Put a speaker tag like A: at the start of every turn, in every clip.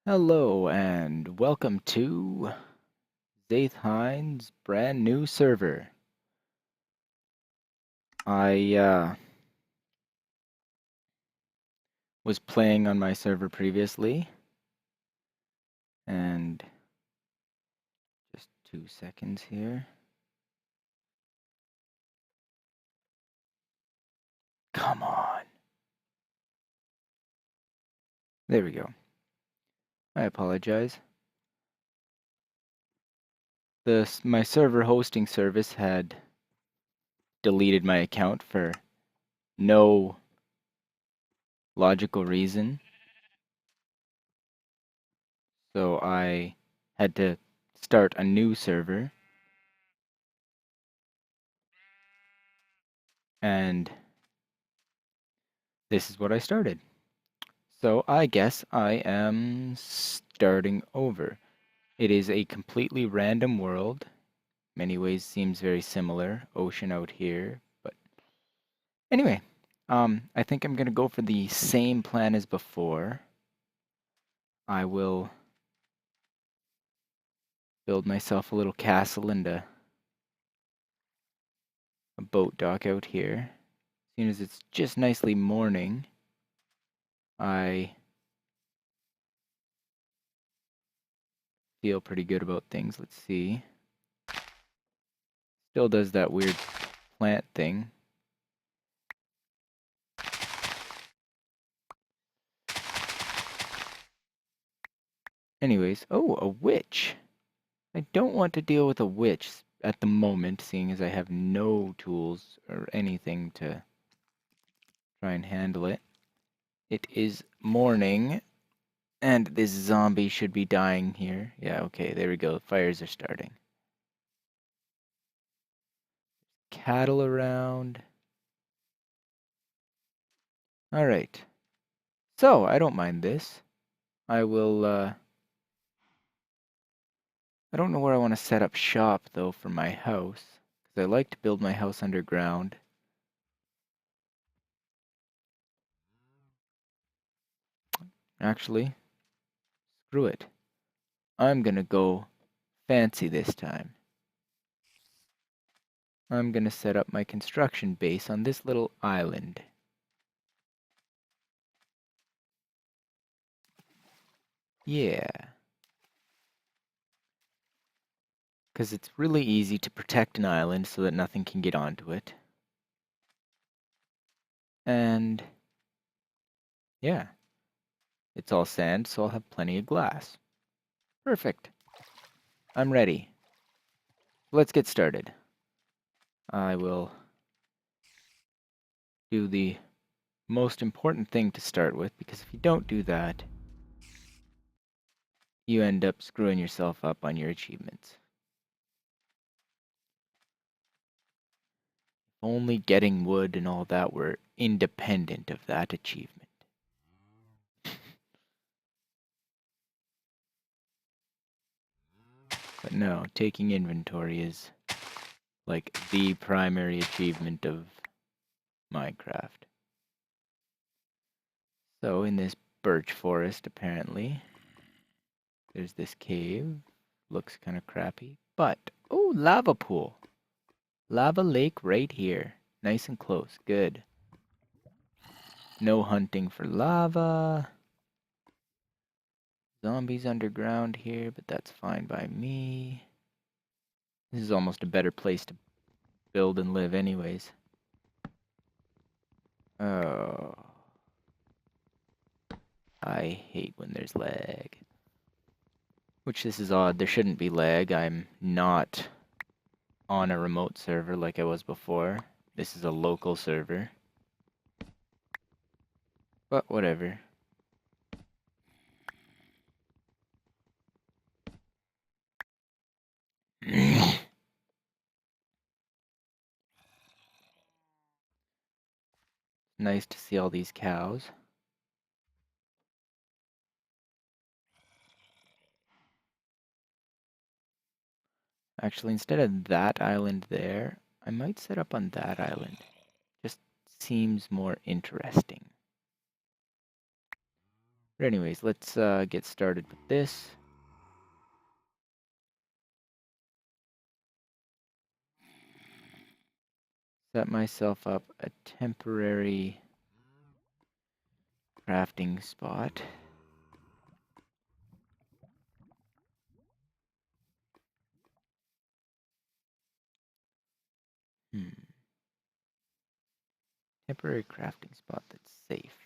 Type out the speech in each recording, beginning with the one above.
A: Hello and welcome to Zaith Hines' brand new server. I was playing on my server previously, and just 2 seconds here. Come on. There we go. I apologize. My server hosting service had deleted my account for no logical reason, so I had to start a new server. And this is what I started. So I guess I am starting over. It is a completely random world. Many ways seems very similar. Ocean out here, but anyway, I think I'm gonna go for the same plan as before. I will build myself a little castle and a boat dock out here. As soon as it's just nicely morning, I feel pretty good about things. Let's see. Still does that weird plant thing. Anyways, oh, a witch. I don't want to deal with a witch at the moment, seeing as I have no tools or anything to try and handle it. It is morning, and this zombie should be dying here. Yeah, okay, there we go. Fires are starting. Cattle around. Alright. So, I don't mind this. I will, I don't know where I want to set up shop, though, for my house. Because I like to build my house underground. Actually, screw it. I'm gonna go fancy this time. I'm gonna set up my construction base on this little island. Yeah. Because it's really easy to protect an island so that nothing can get onto it. And yeah, it's all sand, so I'll have plenty of glass. Perfect. I'm ready. Let's get started. I will do the most important thing to start with, because if you don't do that, you end up screwing yourself up on your achievements. Only getting wood and all that were independent of that achievement. But no, taking inventory is like the primary achievement of Minecraft. So in this birch forest, apparently, there's this cave. Looks kind of crappy, but oh, lava pool. Lava lake right here. Nice and close. Good. No hunting for lava. Zombies underground here, but that's fine by me. This is almost a better place to build and live anyways. Oh. I hate when there's lag. Which this is odd. There shouldn't be lag. I'm not on a remote server like I was before. This is a local server. But whatever. Nice to see all these cows. Actually, instead of that island there, I might set up on that island. Just seems more interesting. But anyways, let's get started with this. Set myself up a temporary crafting spot. Temporary crafting spot that's safe.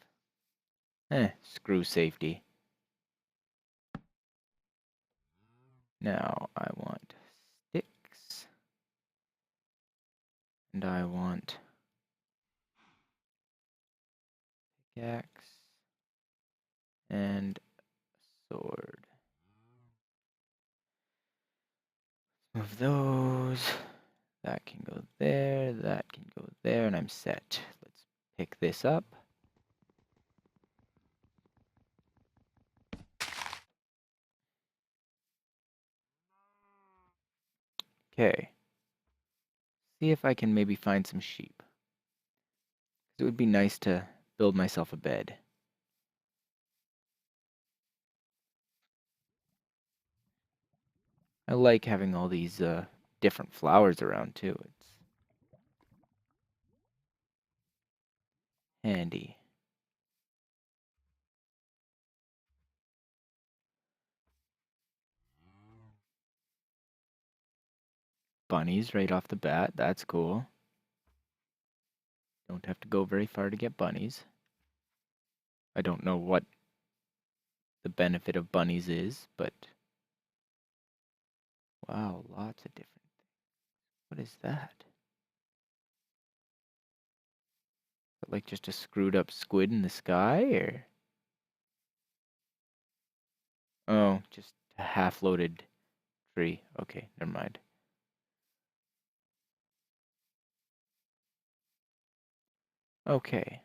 A: Screw safety. Now I want sticks. And I want pickaxe and sword. Move those. That can go there, that can go there, and I'm set. Let's pick this up. Okay. See if I can maybe find some sheep. It would be nice to build myself a bed. I like having all these different flowers around too. It's handy. Bunnies right off the bat. That's cool. Don't have to go very far to get bunnies. I don't know what the benefit of bunnies is, but wow, lots of different things. What is that? Is that like just a screwed up squid in the sky, or? Oh, just a half-loaded tree. Okay, never mind. Okay.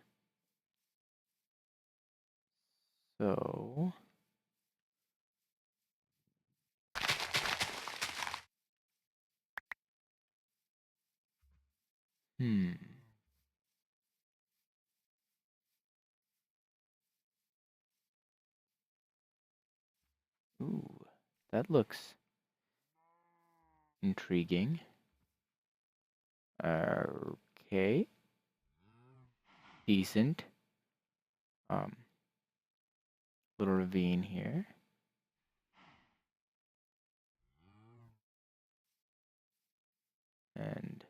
A: So, hmm. Ooh, that looks intriguing. Okay, decent. Um, little ravine here. And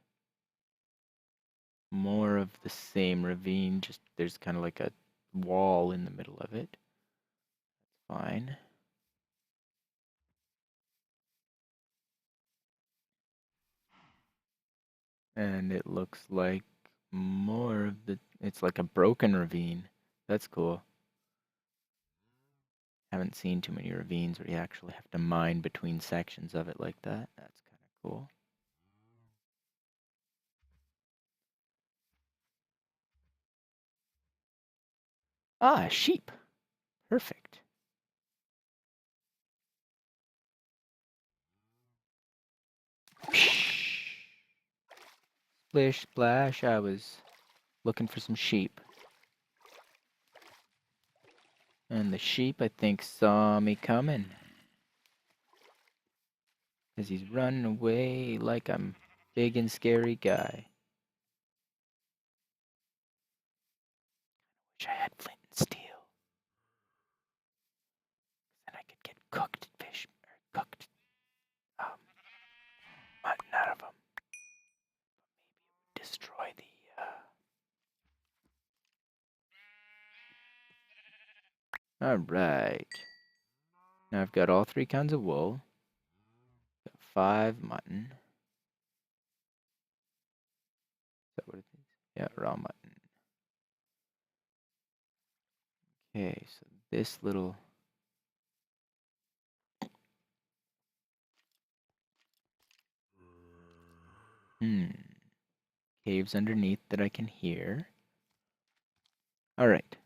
A: more of the same ravine, just there's kind of like a wall in the middle of it. Fine. And it looks like more of it's like a broken ravine. That's cool. Haven't seen too many ravines where you actually have to mine between sections of it like that. That's kind of cool. Ah, sheep. Perfect. Splish splash, I was looking for some sheep. And the sheep, I think, saw me coming. Because he's running away like I'm big and scary guy. Wish I had flint and steel. Then I could get cooked fish, or cooked mutton out of them. Destroy the, Alright. Now I've got all 3 kinds of wool. Got 5 mutton. Is that what it is? Yeah, raw mutton. Okay, so this little... Caves underneath that I can hear. Alright.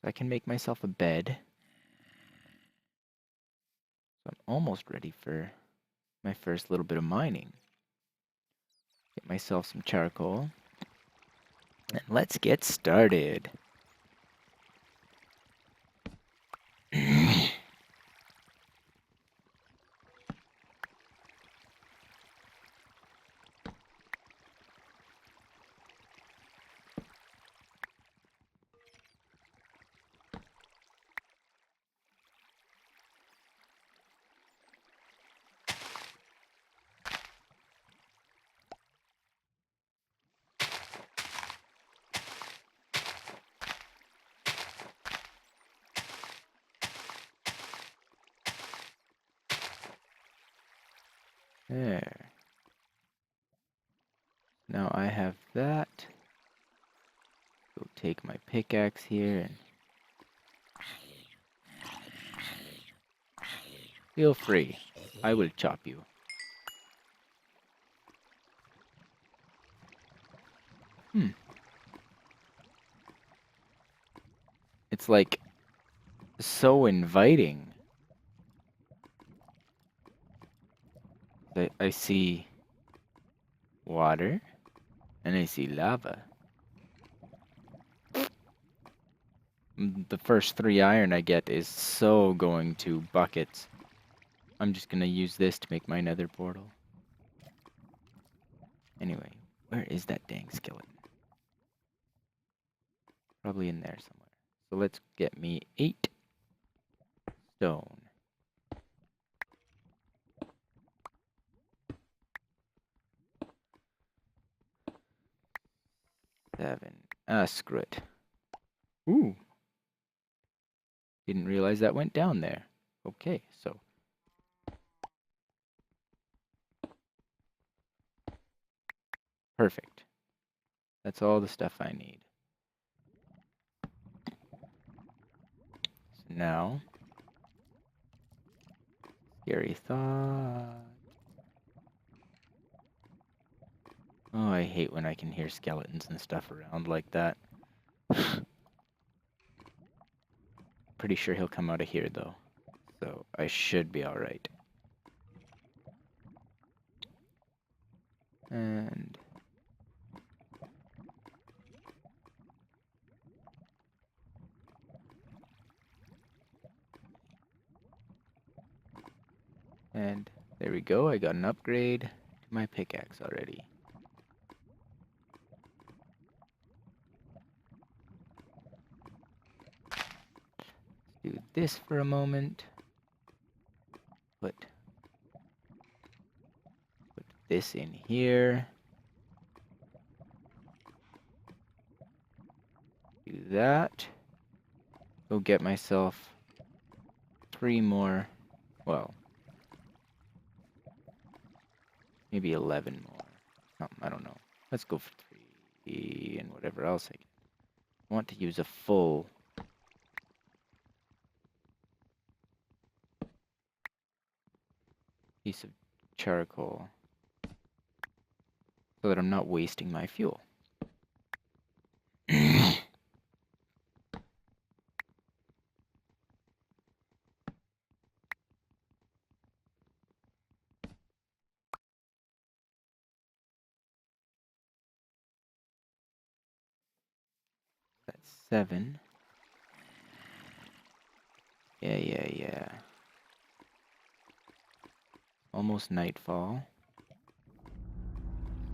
A: So I can make myself a bed. So I'm almost ready for my first little bit of mining. Get myself some charcoal. And let's get started. There. Now I have that. Go take my pickaxe here and feel free. I will chop you. It's like so inviting. I see water and I see lava. The first 3 iron I get is so going to buckets. I'm just gonna use this to make my nether portal. Anyway, where is that dang skeleton? Probably in there somewhere. So let's get me 8 stone. 7. Screw it. Ooh. Didn't realize that went down there. Okay, so. Perfect. That's all the stuff I need. So now, scary thought. Oh, I hate when I can hear skeletons and stuff around like that. Pretty sure he'll come out of here though. So I should be alright. And there we go. I got an upgrade to my pickaxe already. Let's do this for a moment. Put this in here. Do that. Go get myself 3 more. Well, maybe 11 more. I don't know. Let's go for 3 and whatever else I can. I want to use a full piece of charcoal so that I'm not wasting my fuel. That's 7. Yeah. Almost nightfall.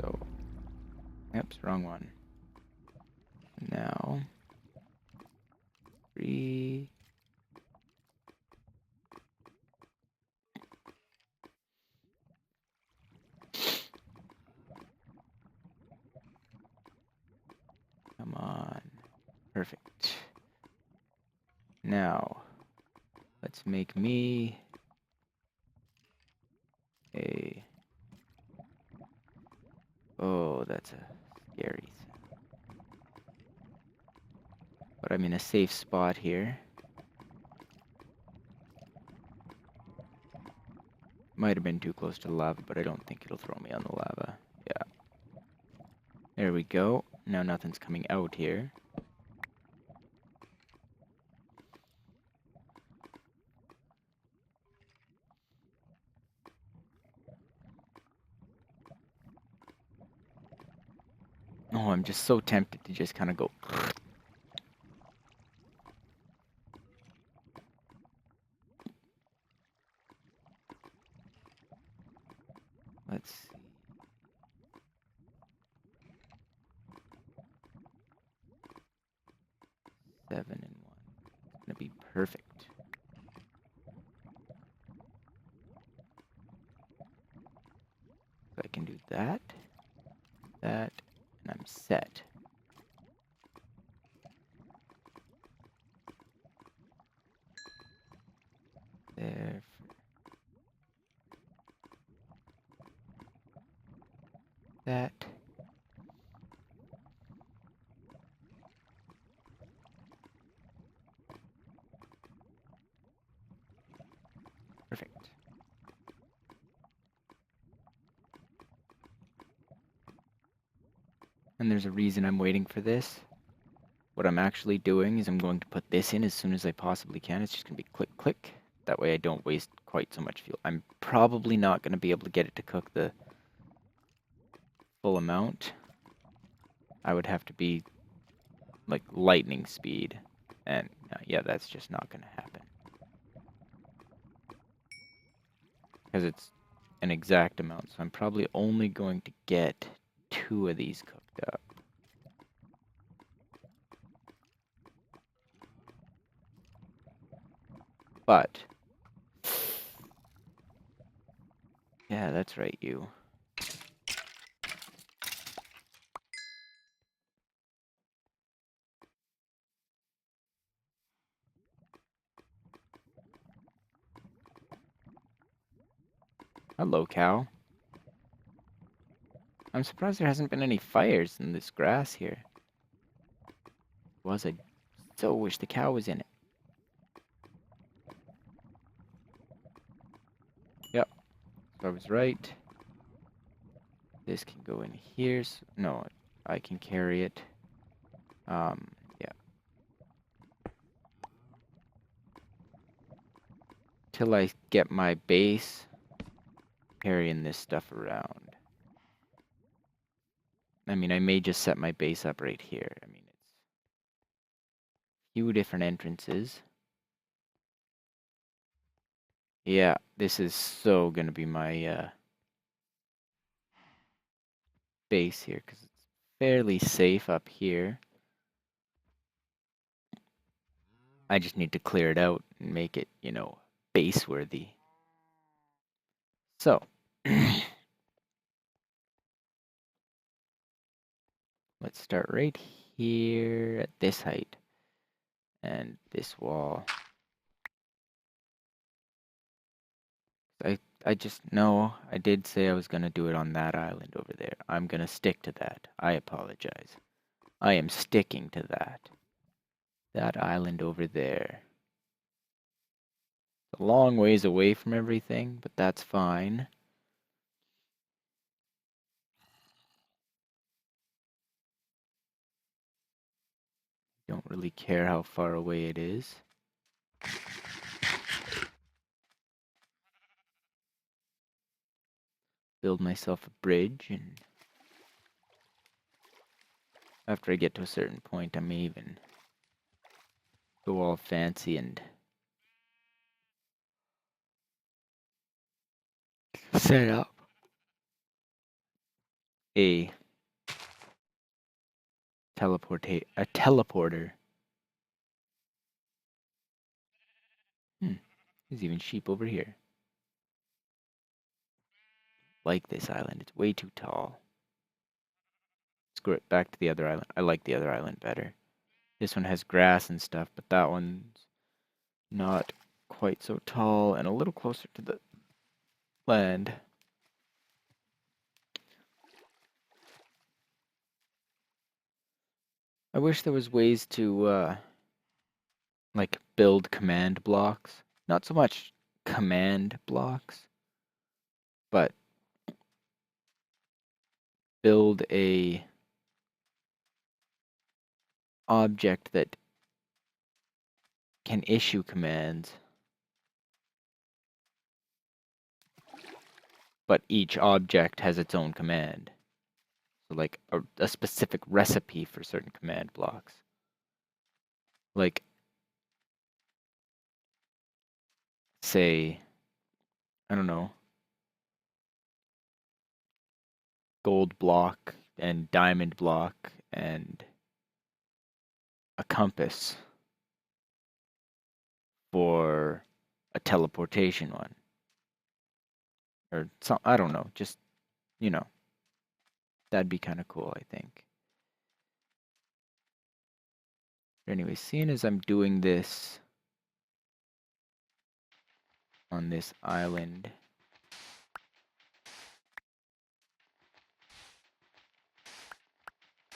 A: So, oops, wrong one. Now, 3. Come on. Perfect. Now, let's make me a... Oh, that's a scary sound. But I'm in a safe spot here. Might have been too close to the lava, but I don't think it'll throw me on the lava. Yeah. There we go. Now nothing's coming out here. Oh, I'm just so tempted to just kind of go... Let's see. Seven and 1. It's gonna be perfect. So I can do that, and I'm set. There. Perfect. And there's a reason I'm waiting for this. What I'm actually doing is I'm going to put this in as soon as I possibly can. It's just going to be click, click. That way I don't waste quite so much fuel. I'm probably not going to be able to get it to cook the full amount. I would have to be like lightning speed. And yeah, that's just not going to happen. Because it's an exact amount. So I'm probably only going to get 2 of these cooked up. But yeah, that's right, you. Hello, cow. I'm surprised there hasn't been any fires in this grass here. I so wish the cow was in it. Yep, so I was right. This can go in here. So, no, I can carry it. Yeah. Till I get my base, carrying this stuff around. I mean, I may just set my base up right here. I mean, it's a few different entrances. Yeah, this is so gonna be my base here, because it's fairly safe up here. I just need to clear it out and make it, base worthy. So, let's start right here at this height. And this wall. I just know I did say I was going to do it on that island over there. I'm going to stick to that. I apologize. I am sticking to that. That island over there. It's a long ways away from everything, but that's fine. Don't really care how far away it is. Build myself a bridge, and after I get to a certain point, I may even go all fancy and set up a teleporter. There's even sheep over here. Like this island, it's way too tall. Screw it, back to the other island. I like the other island better. This one has grass and stuff, but that one's not quite so tall and a little closer to the land. I wish there was ways to like build command blocks. Not so much command blocks, but build a object that can issue commands, but each object has its own command. So like a specific recipe for certain command blocks. Like, say, I don't know, gold block and diamond block and a compass for a teleportation one. Or some, I don't know, just, you know, that'd be kind of cool, I think. But anyway, seeing as I'm doing this on this island,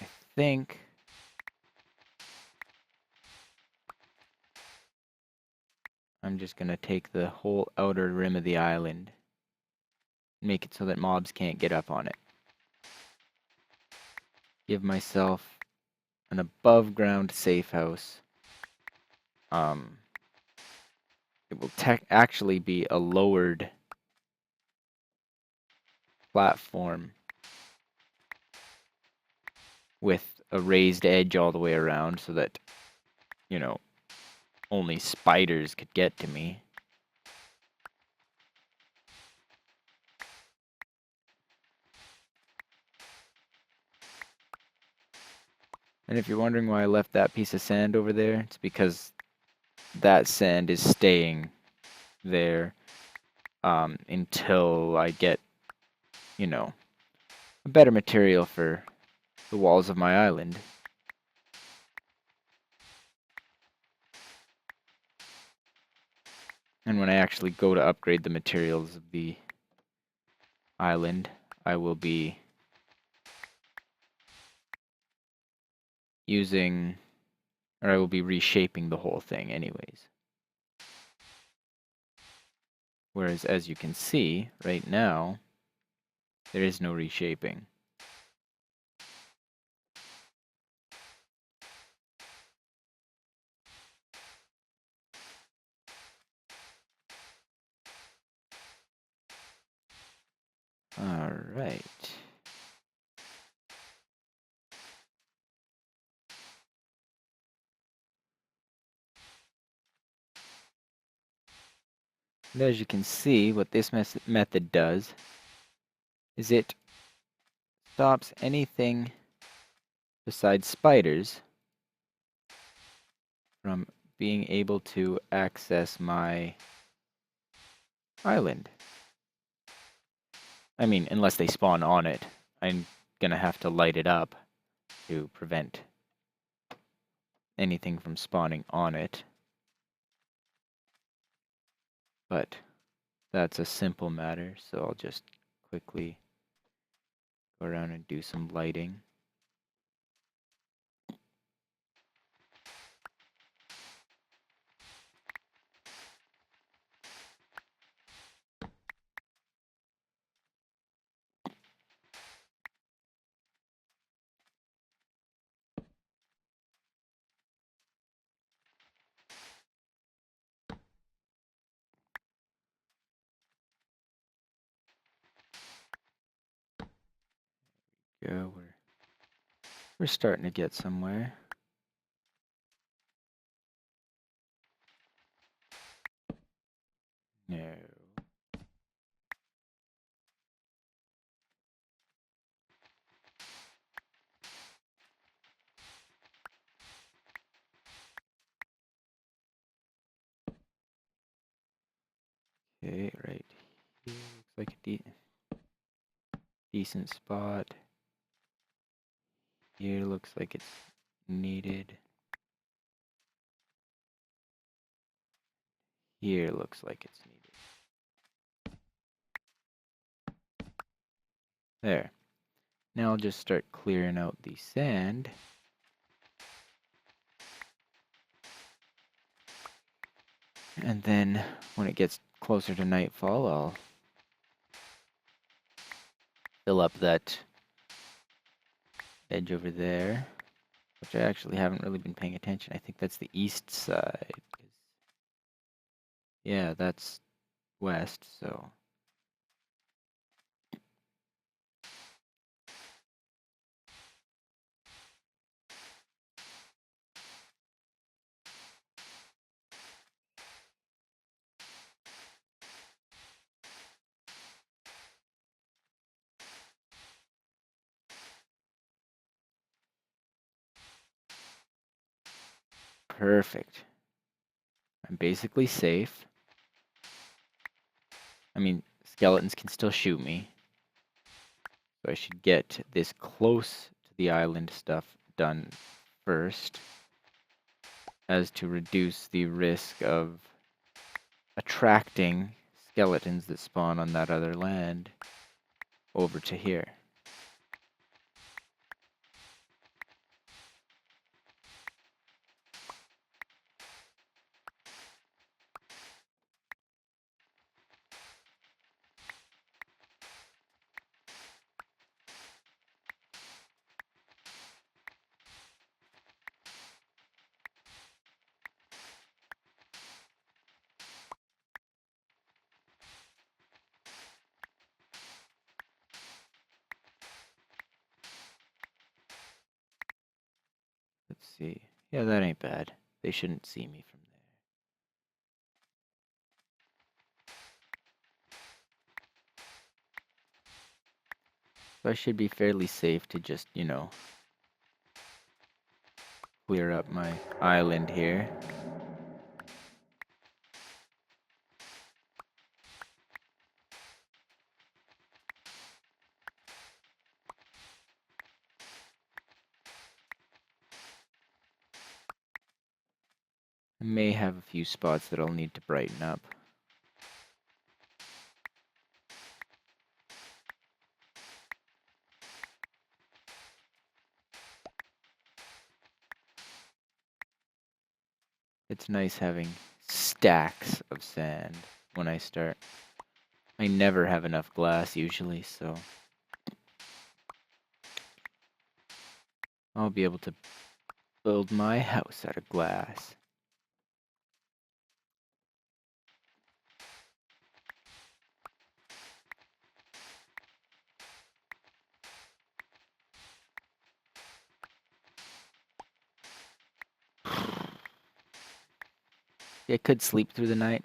A: I think I'm just gonna take the whole outer rim of the island, make it so that mobs can't get up on it. Give myself an above ground safe house. It will actually be a lowered platform with a raised edge all the way around so that, you know, only spiders could get to me. And if you're wondering why I left that piece of sand over there, it's because that sand is staying there until I get, you know, a better material for the walls of my island. And when I actually go to upgrade the materials of the island, I will be using, or I will be reshaping the whole thing anyways. Whereas, as you can see, right now, there is no reshaping. All right. And as you can see, what this method does is it stops anything besides spiders from being able to access my island. I mean, unless they spawn on it. I'm gonna have to light it up to prevent anything from spawning on it. But that's a simple matter, so I'll just quickly go around and do some lighting. Yeah, we're starting to get somewhere. No. Okay, right here looks like a decent spot. Here looks like it's needed. Here looks like it's needed. There. Now I'll just start clearing out the sand. And then when it gets closer to nightfall, I'll fill up that edge over there, which I actually haven't really been paying attention. I think that's the east side. Yeah, that's west, so. Perfect. I'm basically safe. I mean, skeletons can still shoot me. So I should get this close to the island stuff done first, as to reduce the risk of attracting skeletons that spawn on that other land over to here. see. Yeah, that ain't bad. They shouldn't see me from there. So I should be fairly safe to just, clear up my island here. I may have a few spots that I'll need to brighten up. It's nice having stacks of sand when I start. I never have enough glass usually, so I'll be able to build my house out of glass. I could sleep through the night,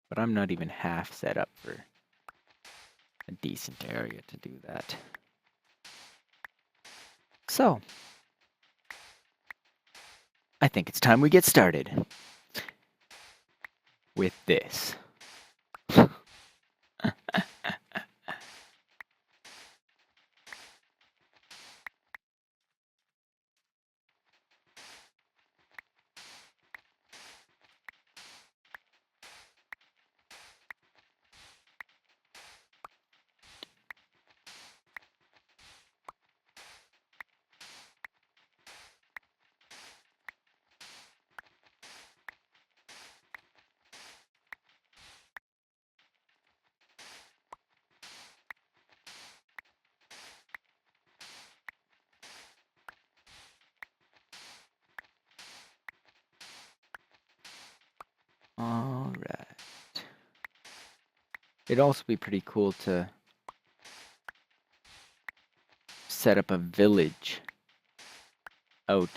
A: but I'm not even half set up for a decent area to do that. So, I think it's time we get started with this. All right. It'd also be pretty cool to set up a village out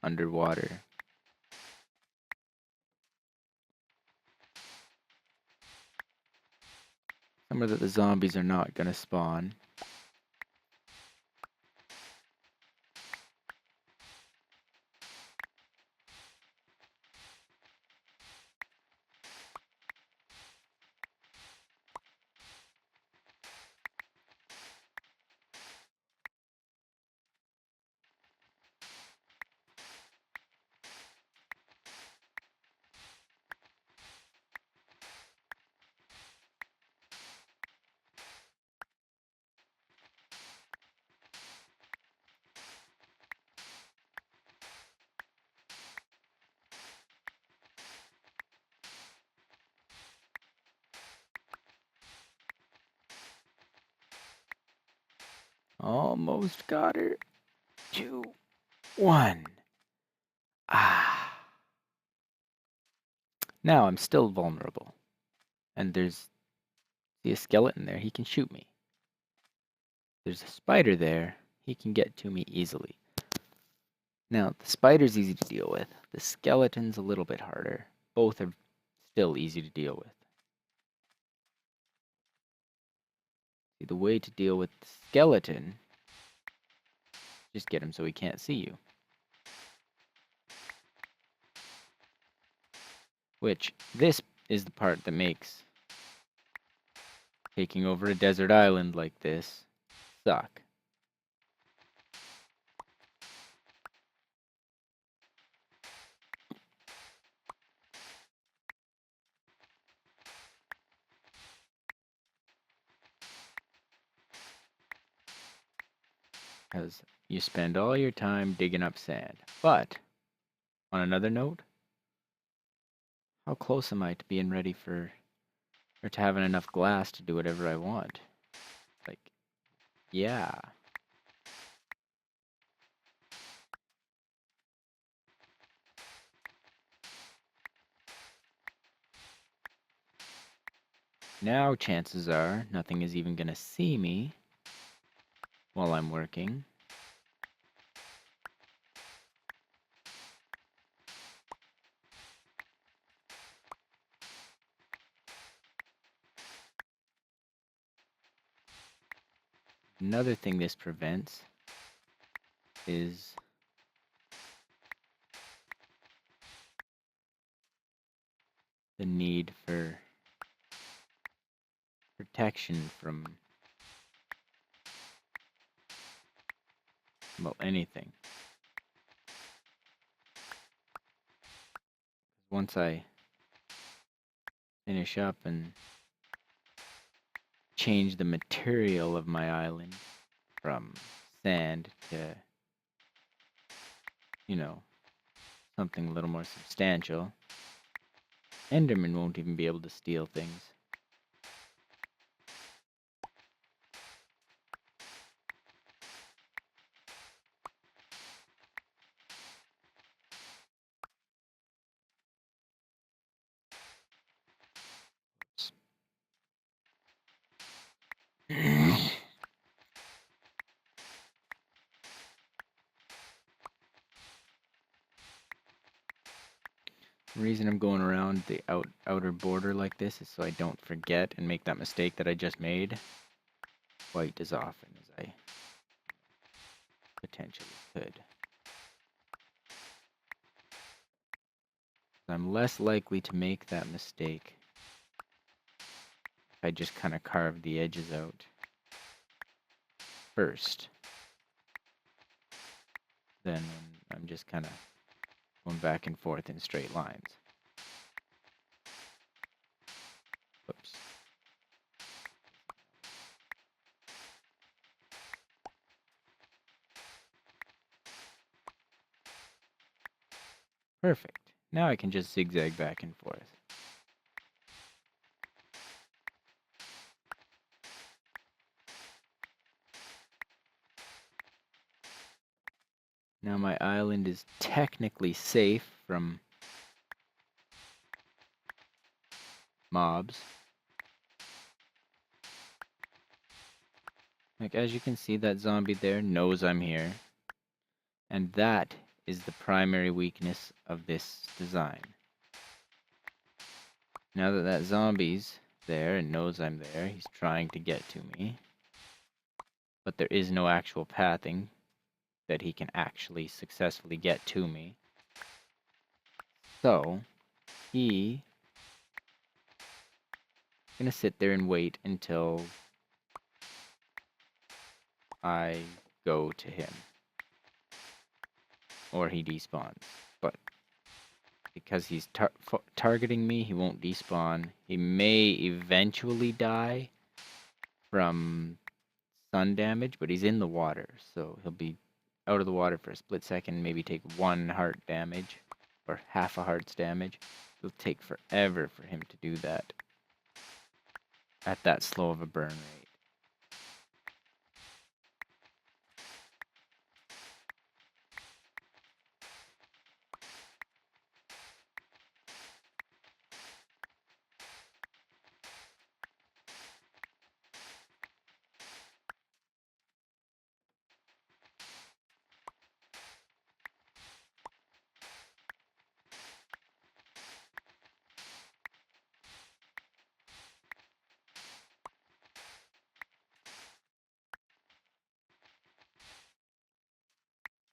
A: underwater. Somewhere that the zombies are not gonna spawn. Almost got her. 2, 1. Ah. Now I'm still vulnerable. And see a skeleton there, he can shoot me. There's a spider there, he can get to me easily. Now, the spider's easy to deal with. The skeleton's a little bit harder. Both are still easy to deal with. See, the way to deal with the skeleton, just get him so he can't see you. Which, this is the part that makes taking over a desert island like this suck. Because you spend all your time digging up sand. But, on another note, how close am I to being ready or to having enough glass to do whatever I want? Like, yeah. Now chances are nothing is even gonna see me while I'm working. Another thing this prevents is the need for protection from, well, anything. Once I finish up and change the material of my island from sand to, you know, something a little more substantial, Enderman won't even be able to steal things. The reason I'm going around the outer border like this is so I don't forget and make that mistake that I just made quite as often as I potentially could. I'm less likely to make that mistake if I just kind of carve the edges out first. Then I'm just kind of going back and forth in straight lines. Whoops. Perfect. Now I can just zigzag back and forth. Now my island is technically safe from mobs. Like, as you can see, that zombie there knows I'm here. And that is the primary weakness of this design. Now that that zombie's there and knows I'm there, he's trying to get to me. But there is no actual pathing that he can actually successfully get to me. So, he gonna sit there and wait until I go to him. Or he despawns. But because he's targeting me, he won't despawn. He may eventually die from sun damage, but he's in the water, so he'll be out of the water for a split second, maybe take 1 heart damage, or half a heart's damage. It'll take forever for him to do that at that slow of a burn rate.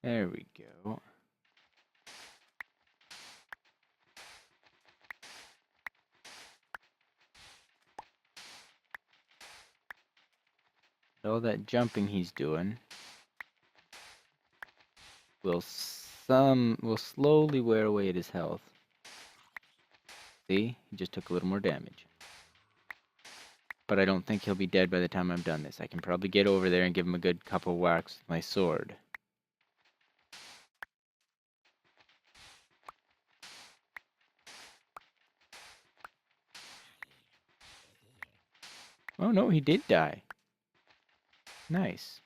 A: There we go. All that jumping he's doing will slowly wear away at his health. See? He just took a little more damage. But I don't think he'll be dead by the time I'm done this. I can probably get over there and give him a good couple whacks with my sword. Oh no, he did die. Nice.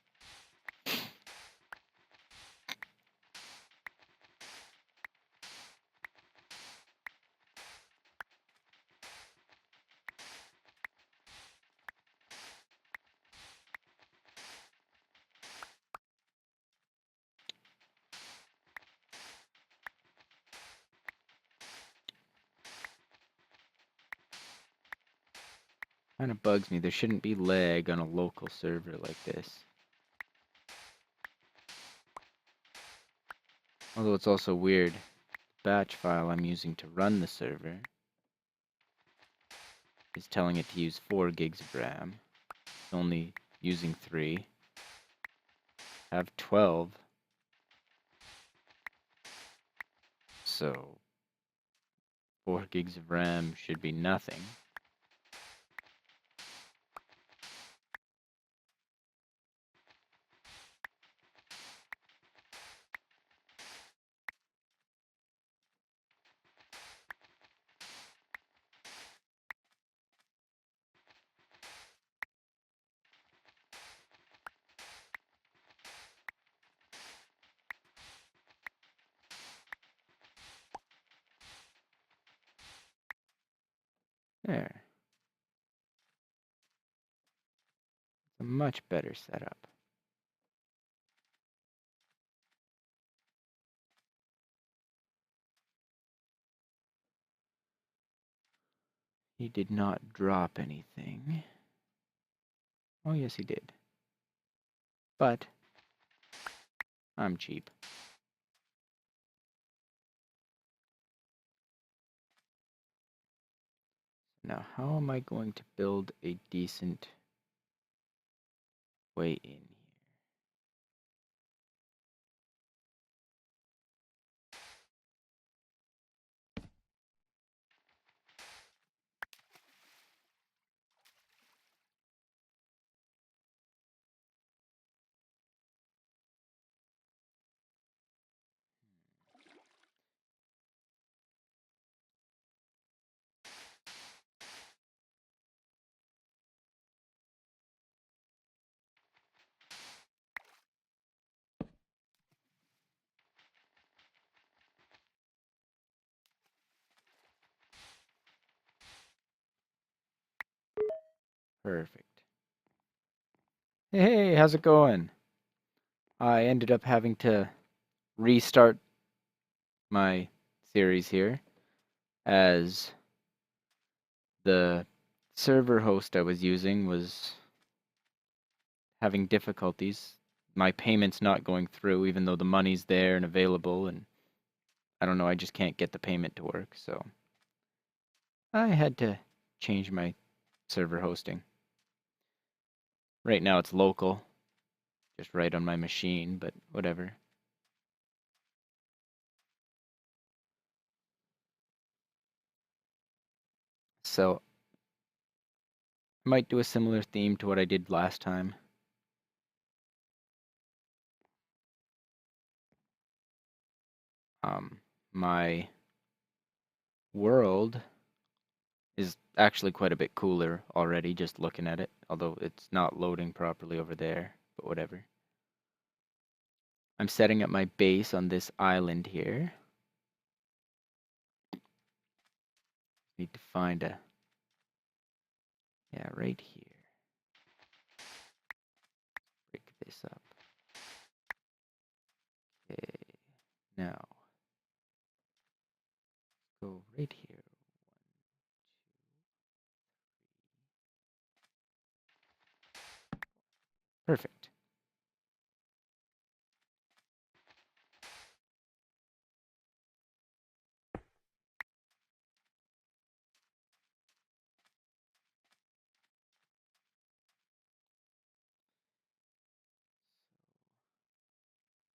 A: Kind of bugs me. There shouldn't be lag on a local server like this. Although it's also weird, the batch file I'm using to run the server is telling it to use 4 gigs of RAM. It's only using 3. I have 12. So 4 gigs of RAM should be nothing. There. It's a much better setup. He did not drop anything. Oh, yes, he did. But I'm cheap. Now, how am I going to build a decent way in here? Perfect. Hey, how's it going? I ended up having to restart my series here as the server host I was using was having difficulties. My payment's not going through even though the money's there and available, and I don't know, I just can't get the payment to work, so I had to change my server hosting. Right now it's local, just right on my machine, but whatever. So I might do a similar theme to what I did last time. My world is actually quite a bit cooler already, just looking at it, although it's not loading properly over there, but whatever. I'm setting up my base on this island here. Need to find a, yeah, right here. Break this up. Okay, now go right here. Perfect.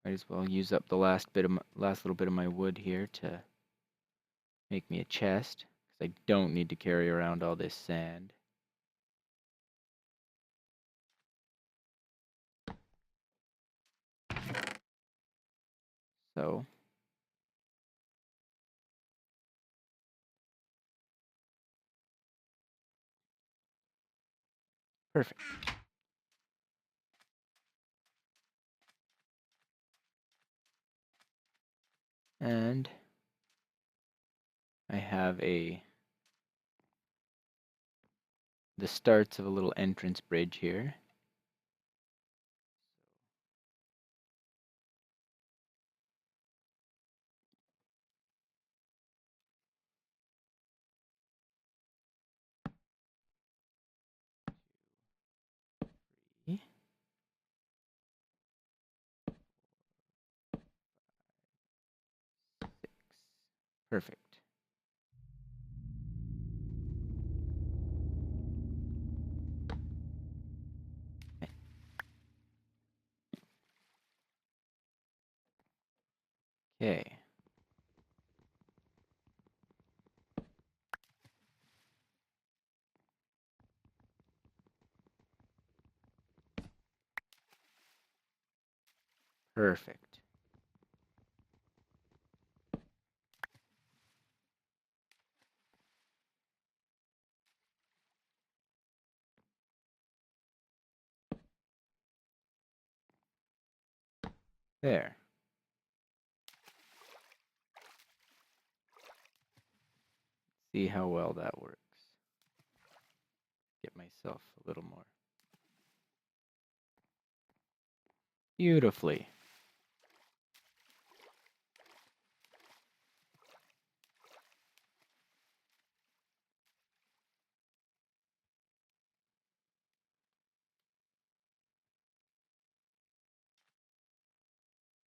A: Might as well use up the last little bit of my wood here to make me a chest, because I don't need to carry around all this sand. So perfect. And I have the starts of a little entrance bridge here. Perfect. Okay. Perfect. There. See how well that works. Get myself a little more. Beautifully.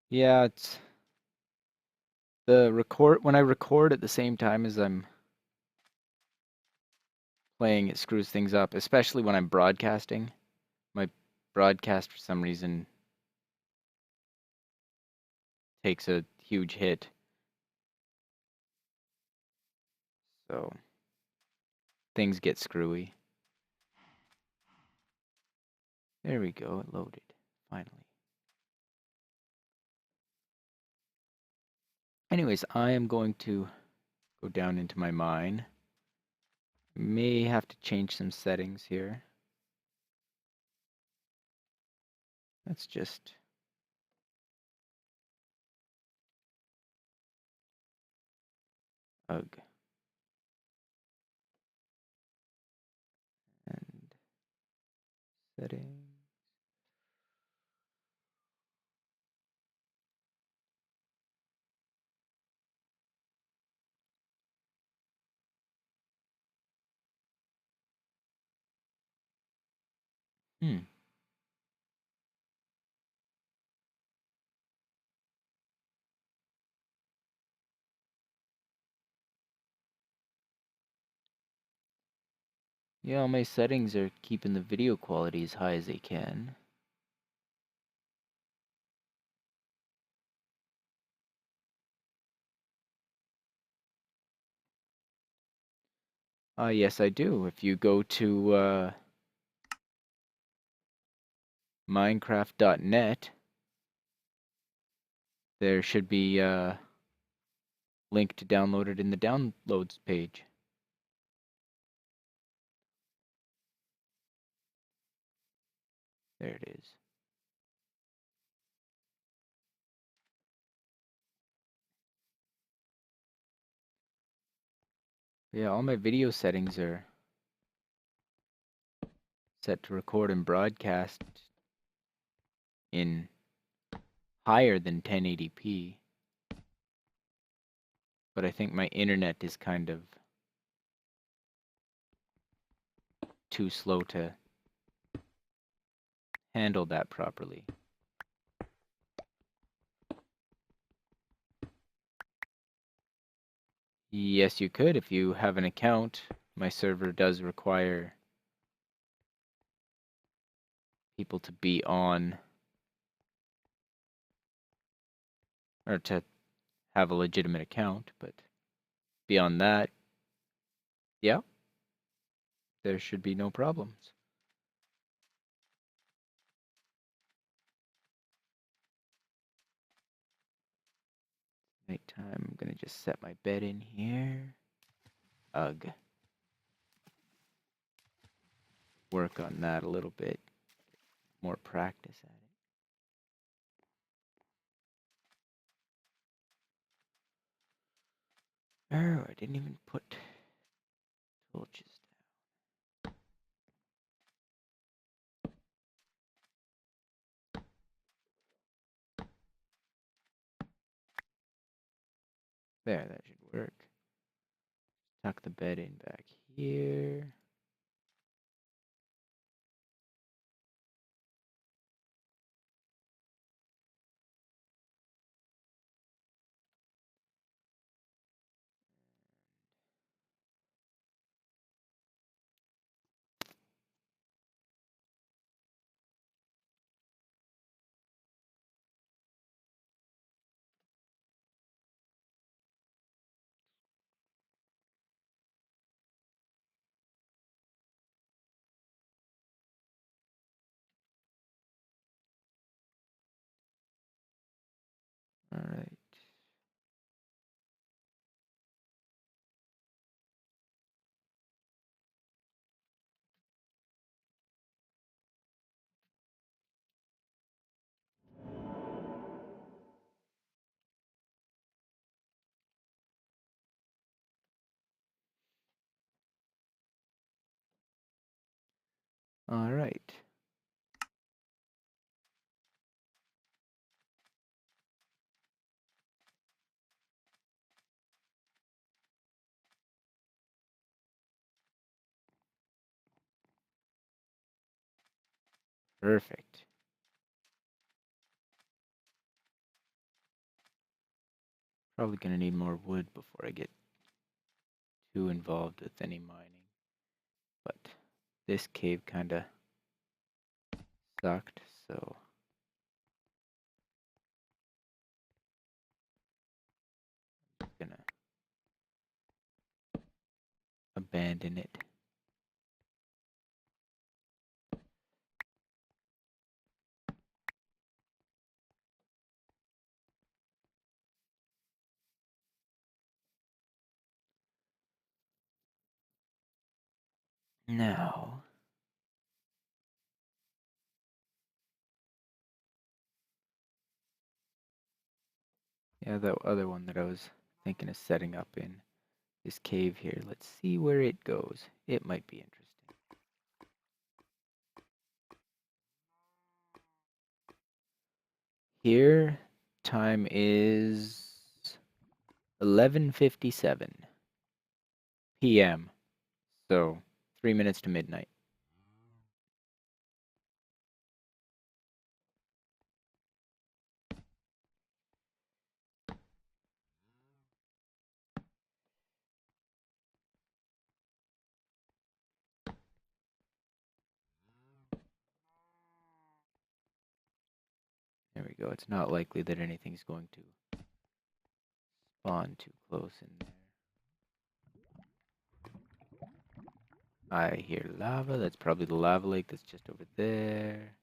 A: Yeah, it's the record when I record at the same time as I'm playing, it screws things up, especially when I'm broadcasting. My broadcast for some reason takes a huge hit. So things get screwy. There we go, it loaded, finally. Anyways, I am going to go down into my mine. May have to change some settings here. Let's just ugh. And settings. Yeah, all my settings are keeping the video quality as high as they can. Yes, I do. If you go to Minecraft.net, there should be a link to download it in the downloads page. There it is. Yeah, all my video settings are set to record and broadcast in higher than 1080p. But I think my internet is kind of too slow to handle that properly. Yes, you could if you have an account. My server does require people to be on or to have a legitimate account, but beyond that, yeah, there should be no problems. Nighttime, I'm gonna just set my bed in here. Ugh. Work on that a little bit. More practice at it. Oh, I didn't even put torches there, that should work. Tuck the bed in back here. All right. Perfect. Probably gonna need more wood before I get too involved with any mining. But this cave kinda sucked, so I'm gonna abandon it. Now, yeah, that other one that I was thinking of setting up in this cave here. Let's see where it goes. It might be interesting. Here, time is 11:57 p.m. So 3 minutes to midnight. There we go. It's not likely that anything's going to spawn too close in there. I hear lava. That's probably the lava lake that's just over there.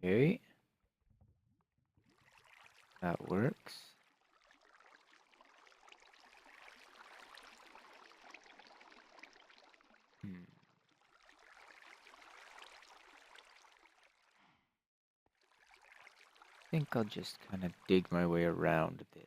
A: Okay. That works. Hmm. I think I'll just kind of dig my way around this.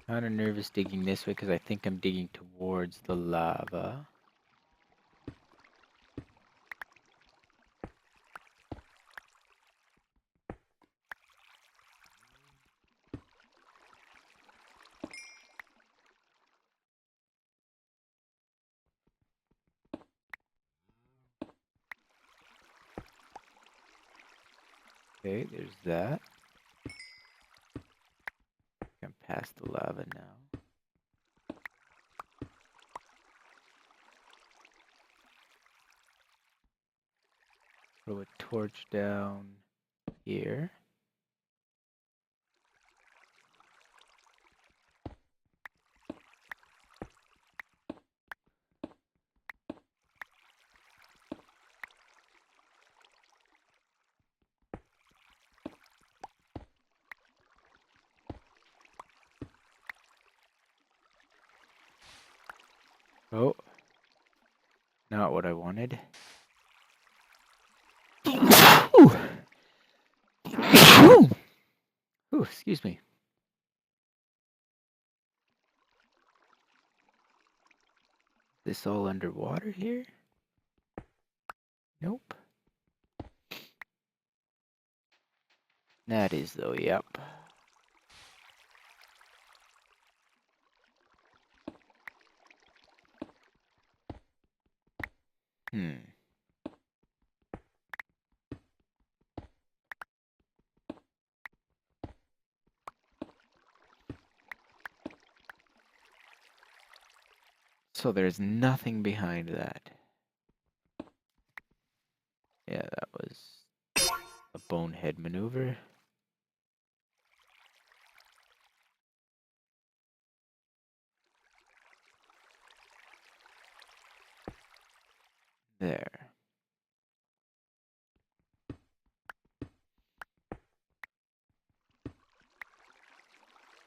A: Kind of nervous digging this way because I think I'm digging towards the lava. Okay, there's that. I'm past the lava now. Throw a torch down here. Oh, not what I wanted. Ooh. Ooh, excuse me. This all underwater here? Nope. That is though, yep. Hmm. So there's nothing behind that. Yeah, that was a bonehead maneuver. There.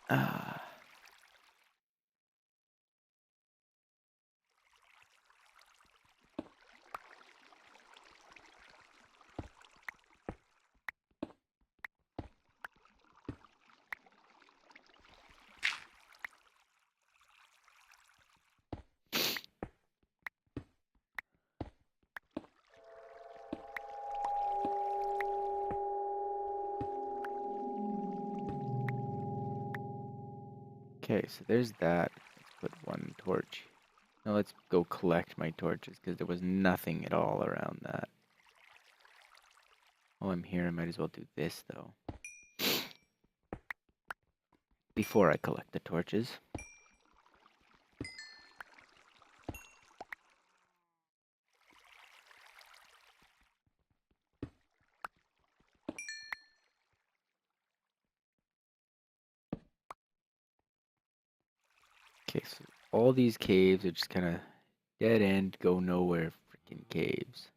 A: Ah. Okay, so there's that. Let's put one torch. Now let's go collect my torches, because there was nothing at all around that. While I'm here, I might as well do this, though. Before I collect the torches. Okay, so all these caves are just kind of dead end, go nowhere freaking caves.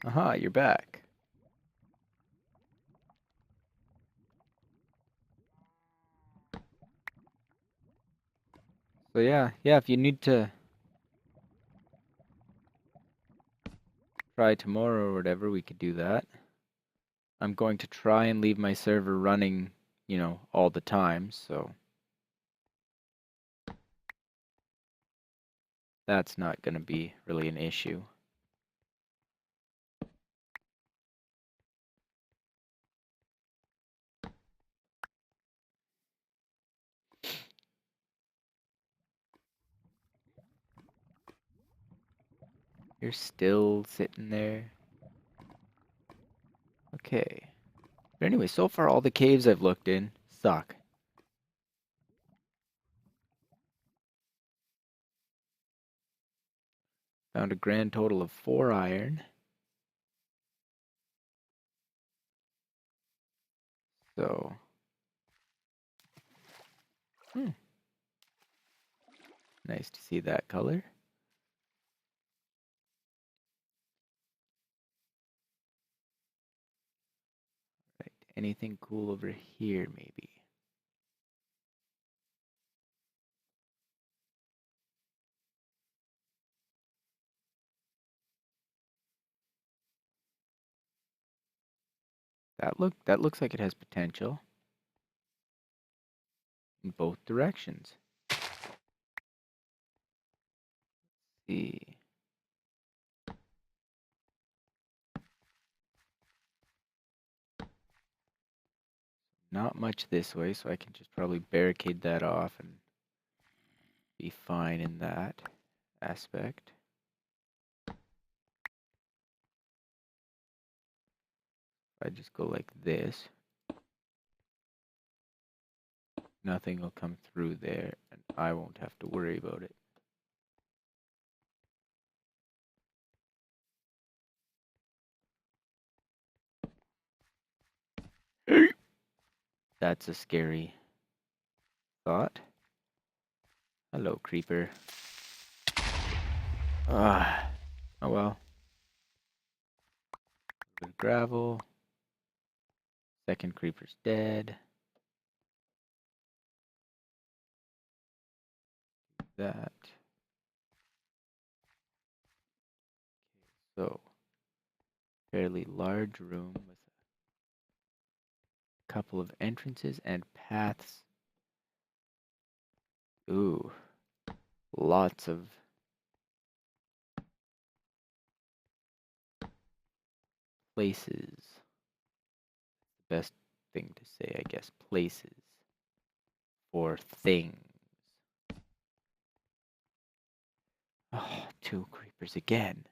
A: Aha, you're back. So yeah, if you need to try tomorrow or whatever, we could do that. I'm going to try and leave my server running, all the time, so that's not going to be really an issue. You're still sitting there. Okay. But anyway, so far all the caves I've looked in suck. Found a grand total of 4 iron. So, nice to see that color. Right. Anything cool over here, maybe? That looks like it has potential in both directions. Let's see. Not much this way, so I can just probably barricade that off and be fine in that aspect. If I just go like this, nothing will come through there, and I won't have to worry about it. That's a scary thought. Hello, creeper. Ah, oh well. Good gravel. Second creeper's dead. That. So, fairly large room with a couple of entrances and paths. Ooh, lots of places. Best thing to say, I guess. Places for things. Oh, 2 creepers again.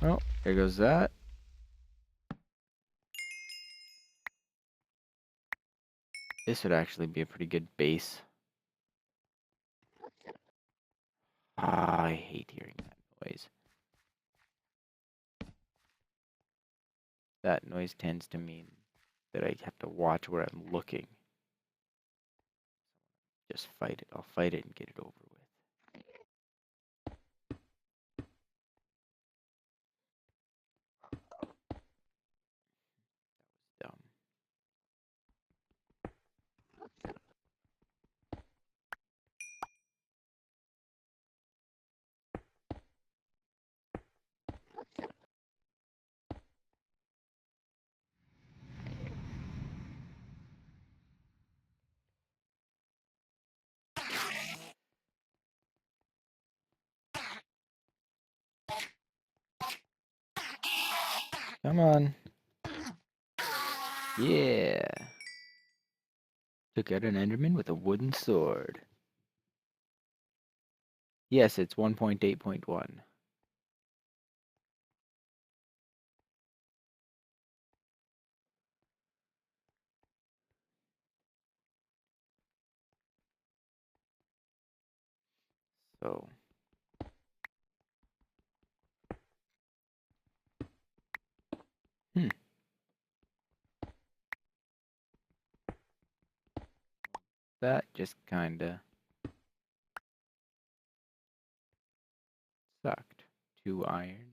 A: Well, there goes that. This would actually be a pretty good base. Ah, I hate hearing that noise. That noise tends to mean that I have to watch where I'm looking. Just fight it. I'll fight it and get it over with. Come on. Yeah. Took out an Enderman with a wooden sword. Yes, it's 1.8.1. So, that just kinda sucked. 2 iron.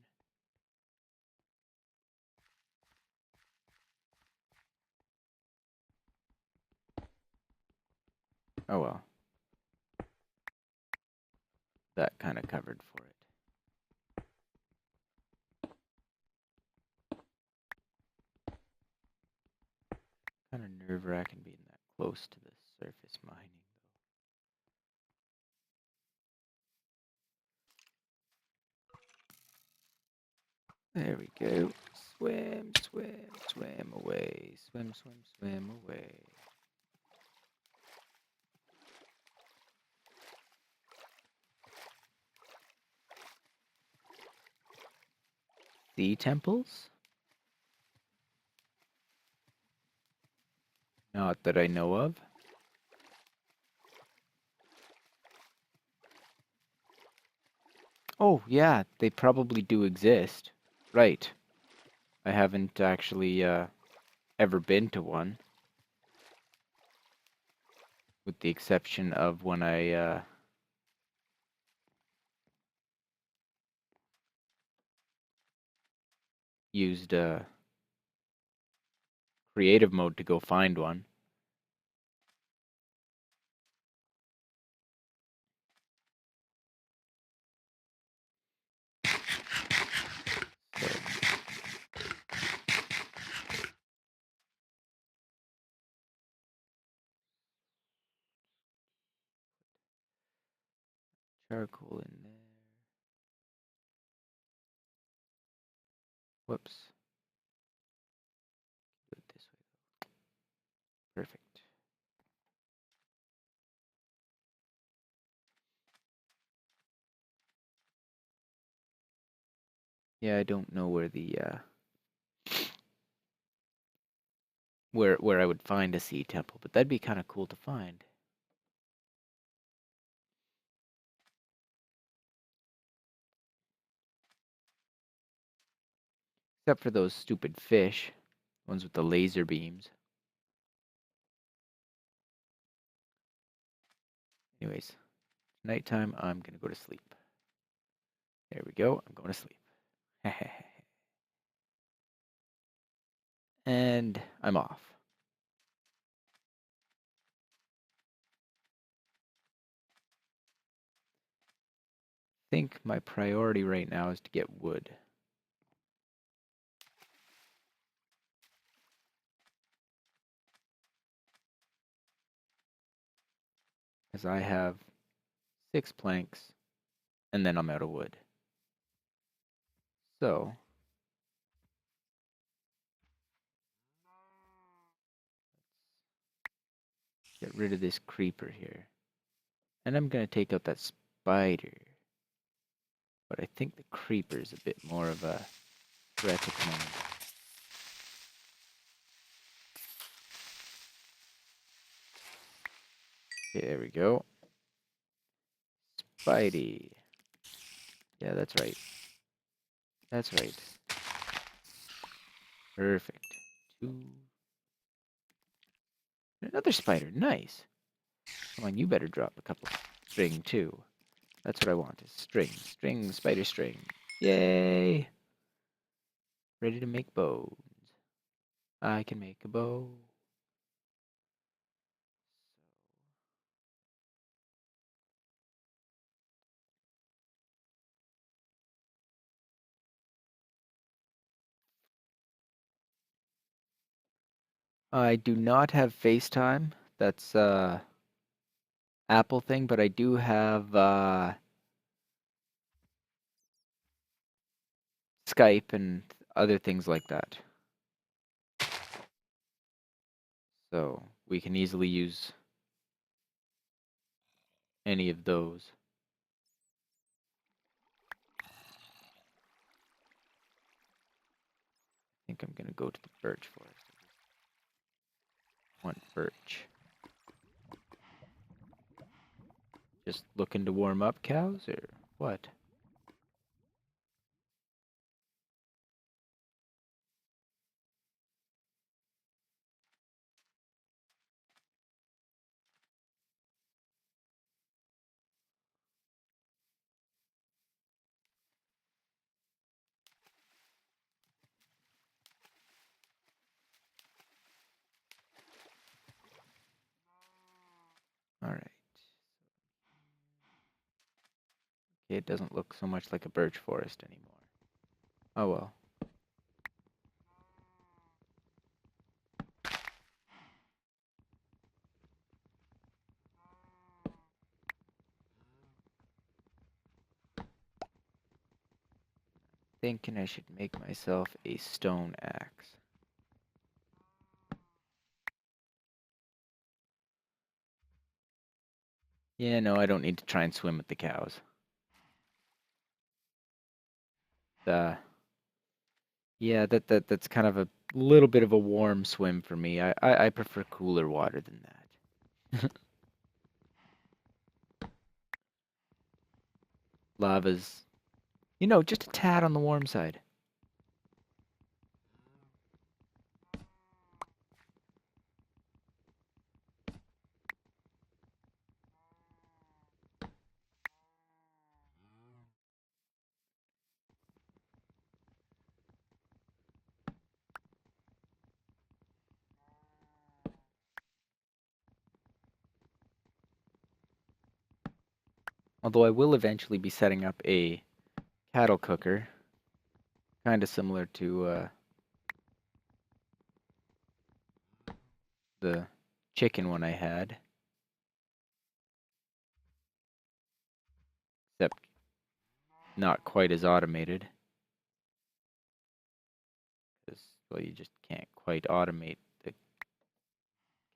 A: Oh well. That kinda covered for it. Kinda nerve-wracking being that close to the surface mining. There we go. Swim, swim, swim away. Swim, swim, swim away. Sea temples? Not that I know of. Oh, yeah, they probably do exist. Right. I haven't actually ever been to one. With the exception of when I used creative mode to go find one. So, charcoal in there. Whoops. Do it this way. Perfect. Yeah, I don't know where the where I would find a sea temple, but that'd be kind of cool to find. Except for those stupid fish, ones with the laser beams. Anyways, nighttime, I'm gonna go to sleep. There we go, I'm going to sleep. And I'm off. I think my priority right now is to get wood. As I have 6 planks, and then I'm out of wood. So, get rid of this creeper here. And I'm gonna take out that spider. But I think the creeper is a bit more of a threat at the moment. Okay, there we go. Spidey. Yeah, that's right. That's right. Perfect. 2. Another spider. Nice. Come on, you better drop a couple string too. That's what I want, is string. String, spider string. Yay! Ready to make bows. I can make a bow. I do not have FaceTime. That's Apple thing, but I do have Skype, and other things like that. So we can easily use any of those. I think I'm gonna go to the birch forest. One birch. Just looking to warm up, cows, or what? All right. Okay, it doesn't look so much like a birch forest anymore. Oh well. Thinking I should make myself a stone axe. Yeah, no, I don't need to try and swim with the cows. Yeah, that's kind of a little bit of a warm swim for me. I prefer cooler water than that. Lava's, just a tad on the warm side. Although I will eventually be setting up a cattle cooker, kind of similar to the chicken one I had, except not quite as automated. Because, well, you just can't quite automate the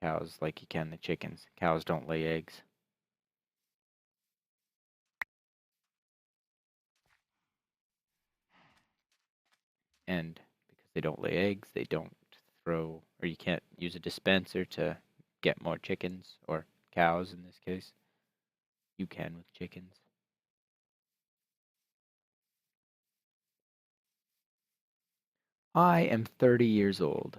A: cows like you can the chickens. Cows don't lay eggs. And because they don't lay eggs, they don't throw, or you can't use a dispenser to get more chickens, or cows in this case. You can with chickens. I am 30 years old.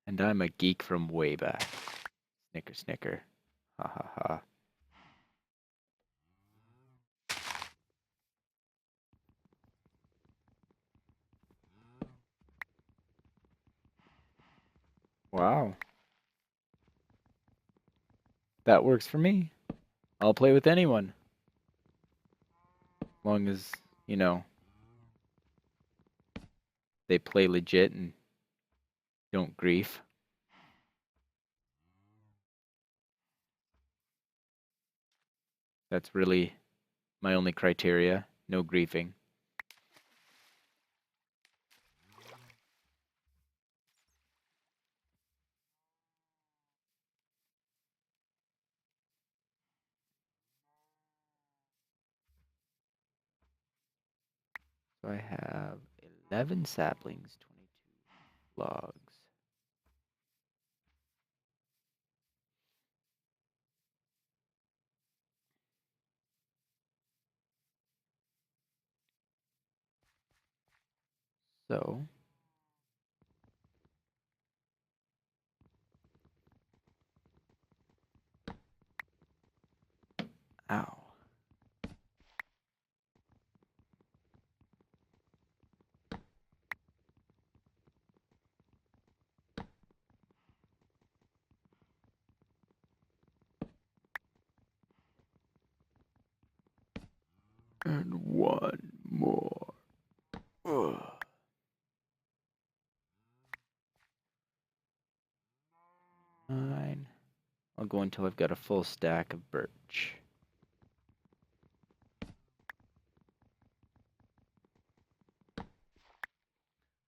A: And I'm a geek from way back. Snicker, snicker. Ha ha ha. Wow. That works for me. I'll play with anyone. Long as, you know, they play legit and don't grief. That's really my only criteria. No griefing. So I have 11 saplings, 22 logs. So, ow. And one more. Ugh. I'll go until I've got a full stack of birch.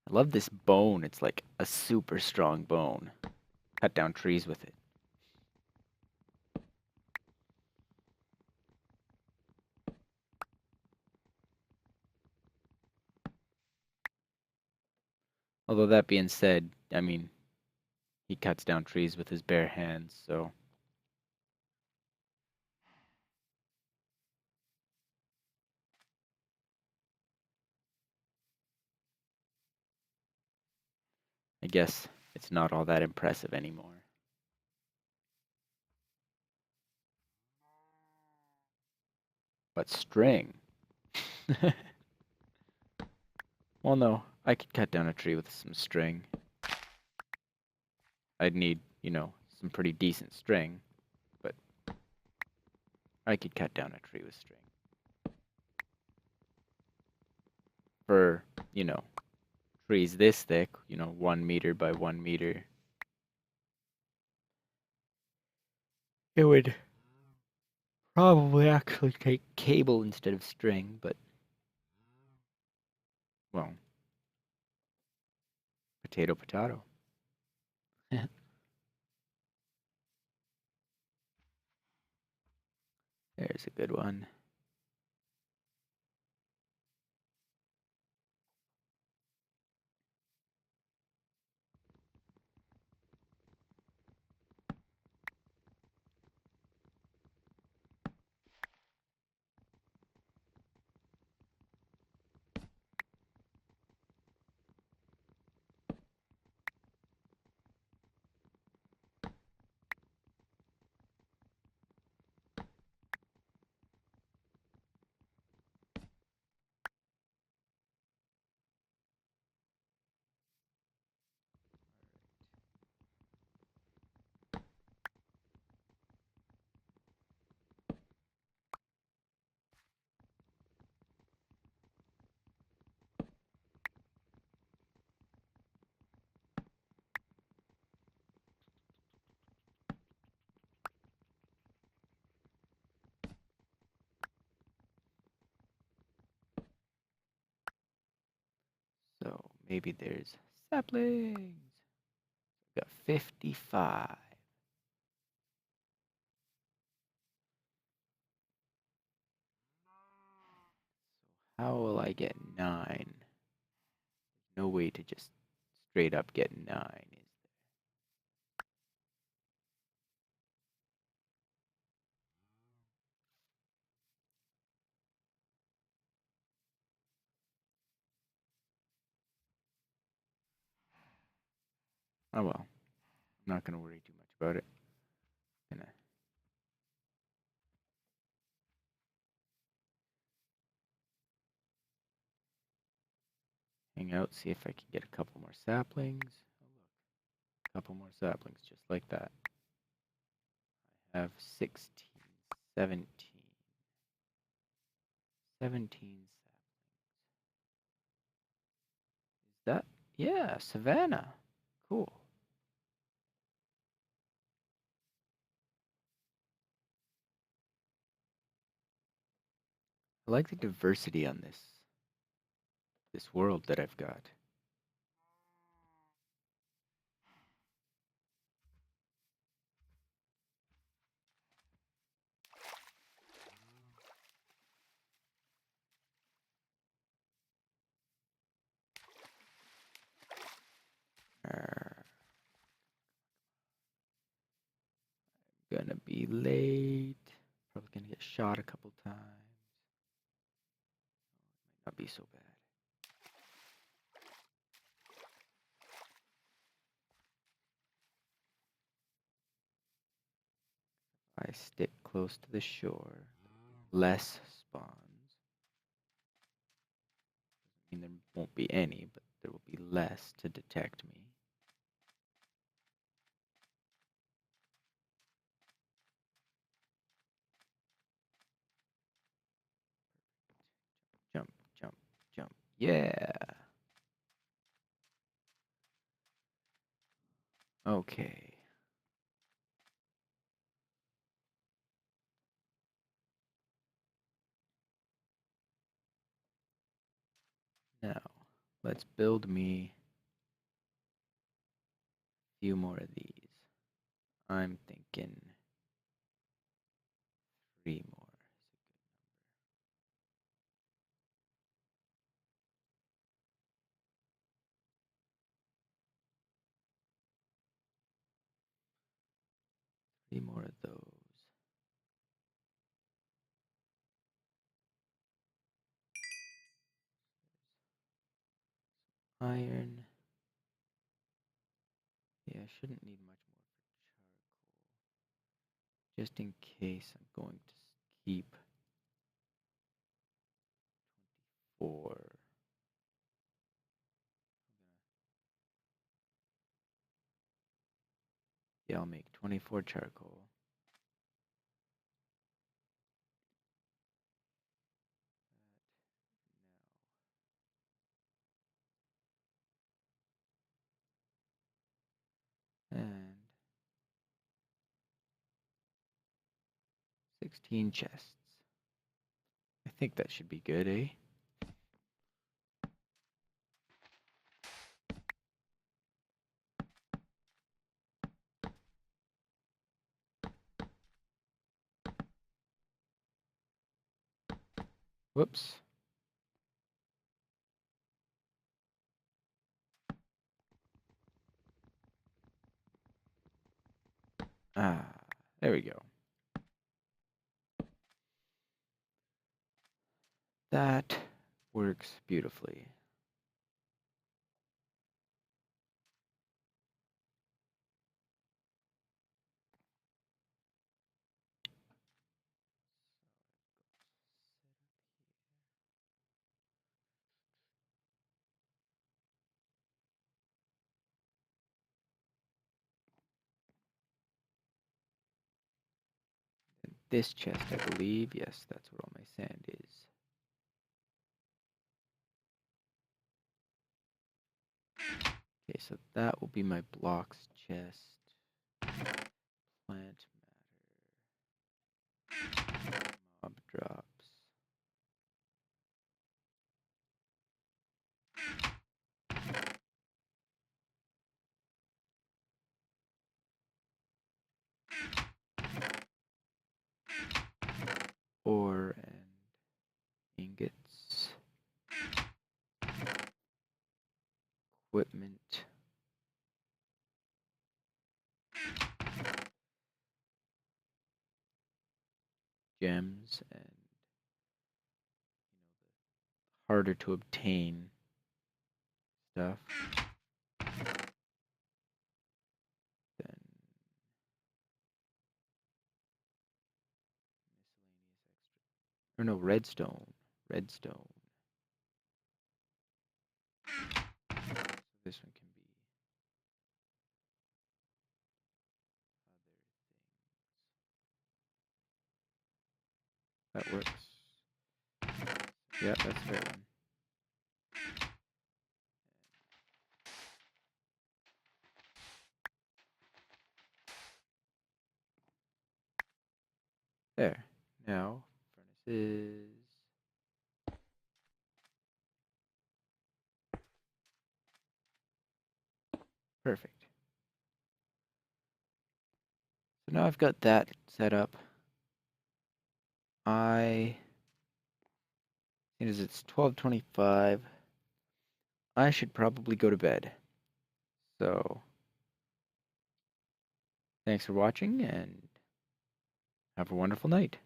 A: I love this bone. It's like a super strong bone. Cut down trees with it. Although that being said, I mean, he cuts down trees with his bare hands, so I guess it's not all that impressive anymore. But string. Well, no, I could cut down a tree with some string. I'd need, some pretty decent string, but I could cut down a tree with string. For, trees this thick, 1 meter by 1 meter. It would probably actually take cable instead of string, but, well, potato, potato. There's a good one. So maybe there's saplings. Got 55. How will I get 9? No way to just straight up get 9. Oh well, I'm not gonna worry too much about it. Gonna hang out, see if I can get a couple more saplings. Oh look, a couple more saplings just like that. I have 16, 17, 17 saplings. Is that? Yeah, Savannah. Cool. I like the diversity on this world that I've got. Gonna be late. Probably gonna get shot a couple times. Not be so bad. I stick close to the shore. Less spawns. I mean, there won't be any, but there will be less to detect me. Jump, jump, jump. Yeah. Okay. Let's build me a few more of these. I'm thinking 3 more. 3 more of those. Iron. Yeah, I shouldn't need much more for charcoal. Just in case, I'm going to keep 4. Yeah, I'll make 24 charcoal. And 16 chests. I think that should be good, eh? Whoops. Ah, there we go. That works beautifully. This chest, I believe, yes, that's where all my sand is. Okay, so that will be my blocks chest. Plant matter. Mob drops. Ore and ingots. Equipment. Gems and harder to obtain stuff. Then miscellaneous extra. Or no, redstone. Redstone. So this one can be other things. That works. Yeah, that's a fair one. There. Now, furnaces. Perfect. So now I've got that set up. Seeing as it's 12:25, I should probably go to bed. So, thanks for watching and have a wonderful night.